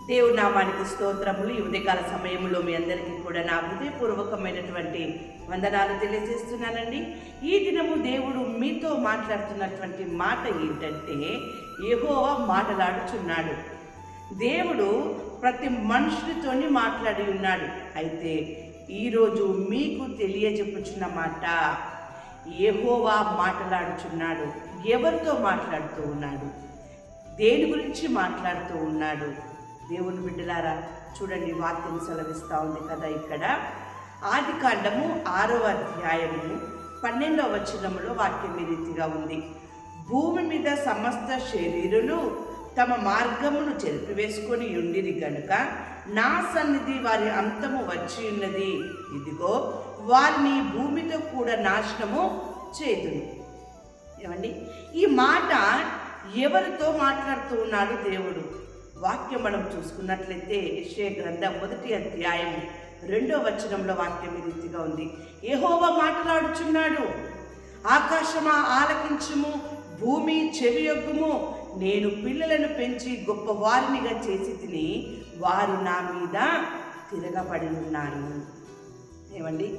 దేవుడి నామానికి స్తోత్రములు. ఈ ఉదయకాల సమయంలో మీ అందరికీ కూడా నా హృదయపూర్వకమైనటువంటి వందనాలు తెలియజేస్తున్నానండి. ఈ దినము దేవుడు మీతో మాట్లాడుతున్నటువంటి మాట ఏంటంటే, యెహోవా మాటలాడుచున్నాడు. దేవుడు ప్రతి మనుషునితోని మాట్లాడి ఉన్నాడు. అయితే ఈరోజు మీకు తెలియజెప్పుచున్న మాట, యెహోవా మాట్లాడుచున్నాడు. ఎవరితో మాట్లాడుతూ ఉన్నాడు? దేని గురించి మాట్లాడుతూ ఉన్నాడు? దేవుని బిడ్డలారా, చూడండి, వాక్యం సెలవిస్తూ ఉంది కదా. ఇక్కడ ఆదికాండము 6వ అధ్యాయము 12వ వచనములో వాక్యం ఈ రీతిగా ఉంది. భూమి మీద సమస్త శరీరులు తమ మార్గమును చెరిపివేసుకొని ఉండిరి గనుక నా సన్నిధి వారి అంతము వచ్చి ఉన్నది. ఇదిగో వారిని భూమితో కూడా నాశనము చేతును. ఏమండి, ఈ మాట ఎవరితో మాట్లాడుతూ ఉన్నాడు దేవుడు? వాక్యం మనం చూసుకున్నట్లయితే యెషయా గ్రంథం 1వ అధ్యాయం 2వ వచనంలో వాక్యం ఈ రీతిగా ఉంది. యెహోవా మాట్లాడుచున్నాడు, ఆకాశమా ఆలకించుము, భూమి చెవియొగ్గుము. నేను పిల్లలను పెంచి గొప్పవారినిగా చేసి తిని వారు నా మీద తిరగబడి ఉన్నారు. ఏమండి,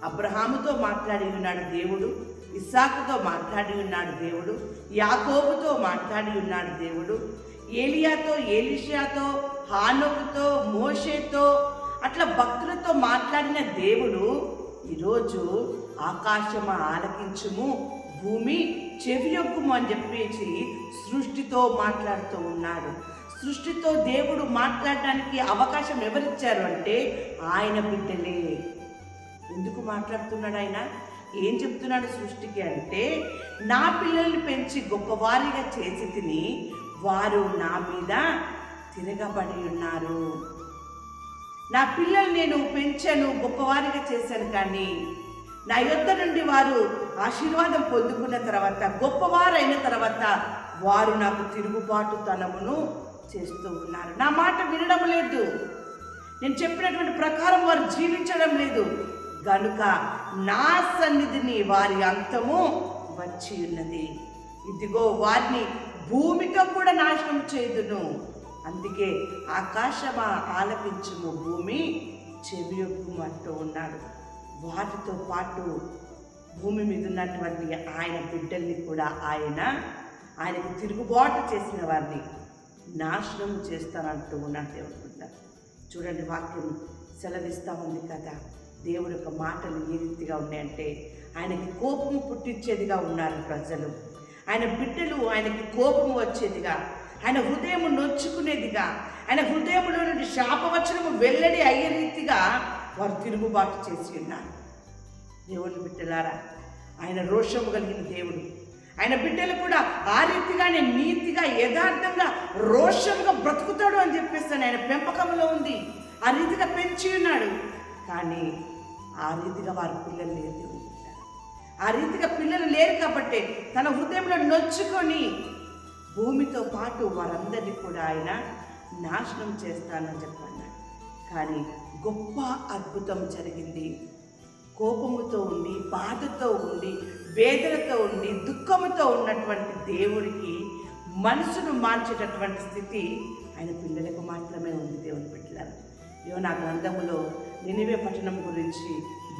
అబ్రహాముతో మాట్లాడి ఉన్నాడు దేవుడు, ఇస్సాకుతో మాట్లాడి ఉన్నాడు దేవుడు, యాకోబుతో మాట్లాడి ఉన్నాడు దేవుడు, ఏలియాతో, ఎలీషాతో, హానోకుతో, మోషేతో, అట్లా భక్తులతో మాట్లాడిన దేవుడు ఈరోజు ఆకాశము ఆలకించుము, భూమి చెవియొగ్గుము అని చెప్పేసి సృష్టితో మాట్లాడుతూ ఉన్నాడు. సృష్టితో దేవుడు మాట్లాడడానికి అవకాశం ఎవరిచ్చారు అంటే ఆయన బిడ్డలే. ఎందుకు మాట్లాడుతున్నాడు ఆయన? ఏం చెప్తున్నాడు సృష్టికి అంటే, నా పిల్లల్ని పెంచి గొప్పవారిగా చేసి తిని వారు నా మీద తిరగబడి ఉన్నారు. నా పిల్లల్ని నేను పెంచాను, గొప్పవారిగా చేశాను, కానీ నా యొద్ద నుండి వారు ఆశీర్వాదం పొందుకున్న తర్వాత, గొప్పవారైన తర్వాత వారు నాకు తిరుగుబాటుతనమును చేస్తూ ఉన్నారు. నా మాట వినడం లేదు, నేను చెప్పినటువంటి ప్రకారం వారు జీవించడం లేదు. గనుక నా సన్నిధిని వారి అంతము వచ్చి ఉన్నది. ఇదిగో వారిని భూమితో కూడా నాశనం చేయుదును. అందుకే ఆకాశమా ఆలపించుము, భూమి చెవియొగ్గుము అంటూ ఉన్నాడు. వాటితో పాటు భూమి మీద ఉన్నటువంటి ఆయన బిడ్డల్ని కూడా ఆయనకు తిరుగుబాటు చేసిన వారిని నాశనం చేస్తానంటూ ఉన్నాడు దేవుడు. చూడండి, వాక్యం సెలవిస్తూ ఉంది కదా. దేవుడి యొక్క మాటలు ఏ రీతిగా ఉన్నాయంటే, ఆయనకి కోపము పుట్టించేదిగా ఉన్నారు ప్రజలు. ఆయన బిడ్డలు ఆయనకి కోపము వచ్చేదిగా, ఆయన హృదయం నొచ్చుకునేదిగా, ఆయన హృదయంలో నుండి శాపవచనము వెల్లడి అయ్యే రీతిగా వారు తిరుగుబాటు చేసి ఉన్నారు. దేవుని బిడ్డలారా, ఆయన రోషము కలిగిన దేవుడు. ఆయన బిడ్డలు కూడా ఆ రీతిగానే నీతిగా, యథార్థంగా, రోషంగా బ్రతుకుతాడు అని చెప్పేసి ఆయన పెంపకంలో ఉంది. ఆ రీతిగా పెంచి ఉన్నాడు. కానీ ఆ రీతిగా వారి పిల్లలు లేరు. ఆ రీతిగా పిల్లలు లేరు కాబట్టి తన హృదయంలో నొచ్చుకొని భూమితో పాటు వారందరినీ కూడా ఆయన నాశనం చేస్తానని చెప్పన్నాడు. కానీ గొప్ప అద్భుతం జరిగింది. కోపముతో ఉండి, బాధతో ఉండి, వేదనతో ఉండి, దుఃఖముతో ఉన్నటువంటి దేవుడికి మనసును మార్చేటటువంటి స్థితి ఆయన పిల్లలకు మాత్రమే ఉంది. దేవుని బిడ్డలారా, యోనా గ్రంథములో నినివే పట్టణం గురించి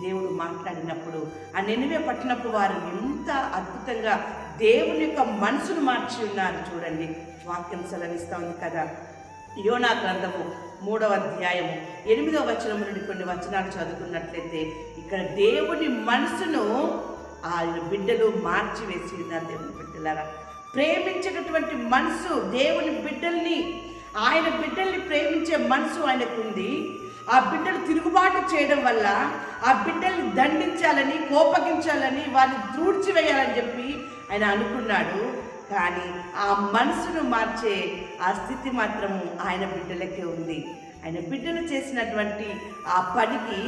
దేవుడు మాట్లాడినప్పుడు, ఆ నినివే పట్టణపు వారు ఎంత అద్భుతంగా దేవుని యొక్క మనసును మార్చి ఉన్నారు. చూడండి, వాక్యం సెలవిస్తూ ఉంది కదా. యోనా గ్రంథము 3వ అధ్యాయము 8వ వచనం నుండి కొన్ని వచనాలు చదువుకున్నట్లయితే, ఇక్కడ దేవుని మనసును ఆయన బిడ్డలు మార్చి వేసి ఉన్నారు. దేవుని బిడ్డలారా, ప్రేమించేటటువంటి మనసు దేవుని బిడ్డల్ని, ఆయన బిడ్డల్ని ప్రేమించే మనసు ఆయనకుంది. ఆ బిడ్డలు తిరుగుబాటు చేయడం వల్ల ఆ బిడ్డల్ని దండించాలని, కోపగించాలని, వారిని దూడ్చివేయాలని చెప్పి ఆయన అనుకున్నాడు. కానీ ఆ మనసును మార్చే ఆ స్థితి మాత్రము ఆయన బిడ్డలకే ఉంది. ఆయన బిడ్డలు చేసినటువంటి ఆ పనికి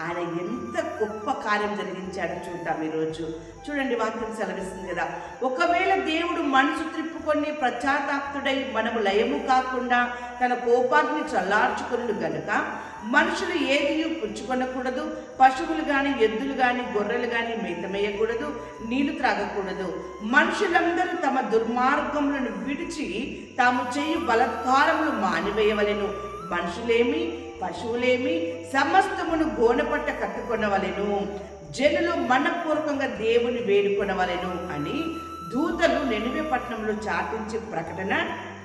ఆయన ఎంత గొప్ప కార్యం జరిగించాడో చూద్దాం ఈరోజు. చూడండి, వాక్యం సెలవిస్తుంది కదా, ఒకవేళ దేవుడు మనసు త్రిప్పుకొని పశ్చాత్తాప్తుడై మనము లయము కాకుండా తన కోపాన్ని చల్లార్చుకొనుడు గనుక మనుషులు ఏది పుచ్చుకొనకూడదు, పశువులు కానీ ఎద్దులు కానీ గొర్రెలు కానీ మేతమేయకూడదు, నీళ్లు త్రాగకూడదు. మనుషులందరూ తమ దుర్మార్గములను విడిచి తాము చేయు బలాత్కారములు మానివేయవలెను. మనుషులేమి పశువులేమి సమస్తమును గోనెపట్ట కట్టుకొనవలెను. జనులు మనపూర్వకంగా దేవుని వేడుకొనవలెను అని దూతలు నెనివే పట్టణంలో చాటించి ప్రకటన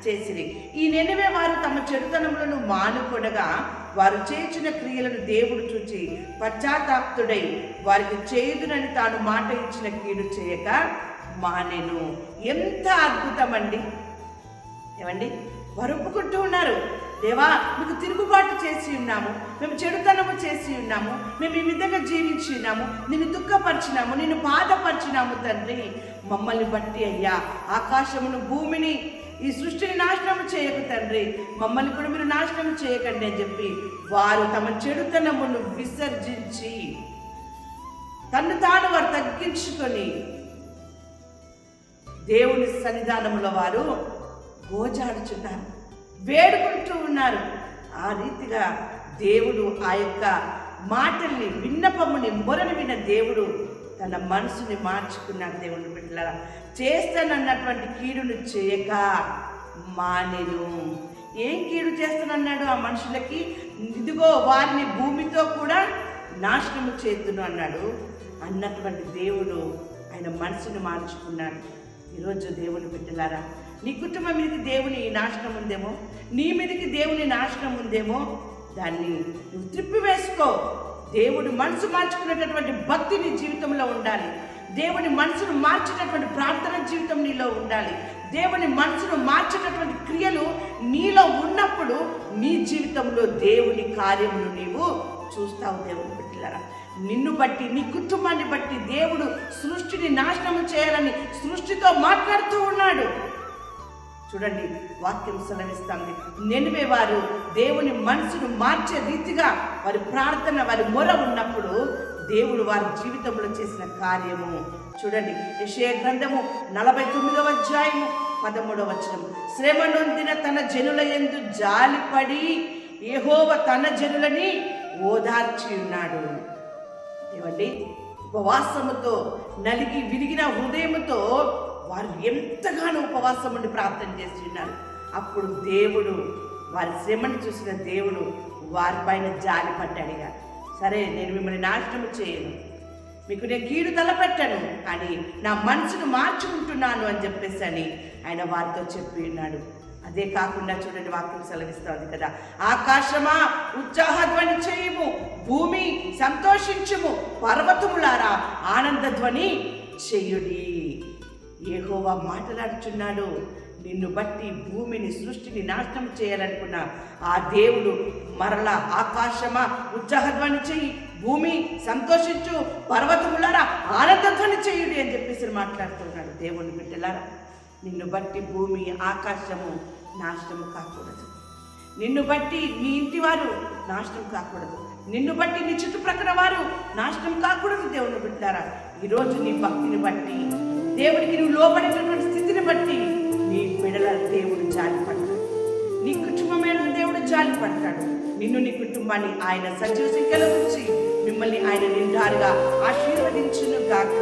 చేసిరి. ఈ నెనివే వారు తమ చెడుతనములను మానుకొనగా వారు చేసిన క్రియలను దేవుడు చూచి పశ్చాత్తాప్తుడై వారికి చేయుదునని తాను మాట ఇచ్చిన కీడు చేయక మానెను. ఎంత అద్భుతం అండి! ఏమండి, వారు ఒప్పుకుంటూ ఉన్నారు, దేవా మీకు తిరుగుబాటు చేసి ఉన్నాము, మేము చెడుతనము చేసి ఉన్నాము, మేము ఈ విధంగా జీవించి ఉన్నాము, నిన్ను దుఃఖపరిచినాము, నిన్ను బాధపరిచినాము తండ్రి. మమ్మల్ని బట్టి అయ్యా ఆకాశమును భూమిని ఈ సృష్టిని నాశనం చేయకు తండ్రి, మమ్మల్ని కూడా మీరు నాశనం చేయకండి అని చెప్పి వారు తమ చెడుతనమును విసర్జించి తను తాను వారు తగ్గించుకొని దేవుని సన్నిధానంలో వారు గోజాడుచున్నారు, వేడుకుంటూ ఉన్నారు. ఆ రీతిగా దేవుడు ఆ యొక్క మాటల్ని విన్నపముని మొరని విన్న దేవుడు తన మనసుని మార్చుకున్నాడు. దేవుని బిడ్డలారా, చేస్తానన్నటువంటి కీడును చేయక మానెను. ఏం కీడు చేస్తానన్నాడు ఆ మనుషులకి? ఇదిగో వారిని భూమితో కూడా నాశనము చేతును అన్నాడు. అన్నటువంటి దేవుడు ఆయన మనసును మార్చుకున్నాడు. ఈరోజు దేవుని బిడ్డలారా, నీ కుటుంబం మీదకి దేవుని నాశనం ఉందేమో, నీ మీదకి దేవుని నాశనం ఉందేమో, దాన్ని నువ్వు త్రిప్పివేసుకో. దేవుడు మనసు మార్చుకునేటటువంటి భక్తి నీ జీవితంలో ఉండాలి. దేవుని మనసును మార్చేటటువంటి ప్రార్థన జీవితం నీలో ఉండాలి. దేవుని మనసును మార్చేటటువంటి క్రియలు నీలో ఉన్నప్పుడు నీ జీవితంలో దేవుని కార్యములు నీవు చూస్తావు. దేవుని బిడ్డలారా, నిన్ను బట్టి నీ కుటుంబాన్ని బట్టి దేవుడు సృష్టిని నాశనం చేయాలని సృష్టితో మాట్లాడుతూ ఉన్నాడు. చూడండి, వాక్యం సెలవిస్తుంది, నెనివే వారు దేవుని మనసును మార్చే రీతిగా వారి ప్రార్థన వారి మొర ఉన్నప్పుడు దేవుడు వారి జీవితంలో చేసిన కార్యము చూడండి. యెషయా గ్రంథము 49వ అధ్యాయము 13వ వచనం, శ్రమ నొందిన తన జనుల యందు జాలిపడి యెహోవా తన జనులని ఓదార్చి ఉన్నాడు. ఏమండి, ఉపవాసముతో నలిగి విరిగిన హృదయముతో వారు ఎంతగానో ఉపవాసం ఉండి ప్రార్థన చేసి ఉన్నారు. అప్పుడు దేవుడు వారి శ్రమను చూసిన దేవుడు వారిపైన జాలి పడ్డాడుగా, సరే నేను మిమ్మల్ని నాశనం చేయను, మీకు నేను కీడు తలపెట్టను, కానీ నా మనసును మార్చుకుంటున్నాను అని చెప్పేసి అని ఆయన వారితో చెప్పి ఉన్నాడు. అదే కాకుండా చూడండి, వాక్యం సెలవిస్తుంది కదా, ఆకాశమా ఉత్సాహధ్వని చేయుము, భూమి సంతోషించుము, పర్వతములారా ఆనందధ్వని చేయుడి. యెహోవా మాట్లాడుచున్నాడు. నిన్ను బట్టి భూమిని సృష్టిని నాశనం చేయాలనుకున్న ఆ దేవుడు మరలా ఆకాశమా ఉత్సాహధ్వని చెయ్యి, భూమి సంతోషించు, పర్వతములారా ఆనందధ్వని చేయుడి అని చెప్పేసి మాట్లాడుతున్నాడు. దేవుని బిడ్డలారా, నిన్ను బట్టి భూమి ఆకాశము నాశనము కాకూడదు. నిన్ను బట్టి నీ ఇంటి వారు నాశనం కాకూడదు. నిన్ను బట్టి నీ చుట్టుప్రక్కల వారు నాశనం కాకూడదు. దేవుని బిడ్డలారా, ఈరోజు నీ భక్తిని బట్టి, దేవుడికి నువ్వు లోబడినటువంటి స్థితిని బట్టి నీ బిడ్డల దేవుడు జాలి పడతాడు. నీ కుటుంబమైన దేవుడు జాలి పడతాడు. నిన్ను నీ కుటుంబాన్ని ఆయన సజీవ సంఖ్యలో ఉంచి మిమ్మల్ని ఆయన నిండారుగా ఆశీర్వదించును గాక.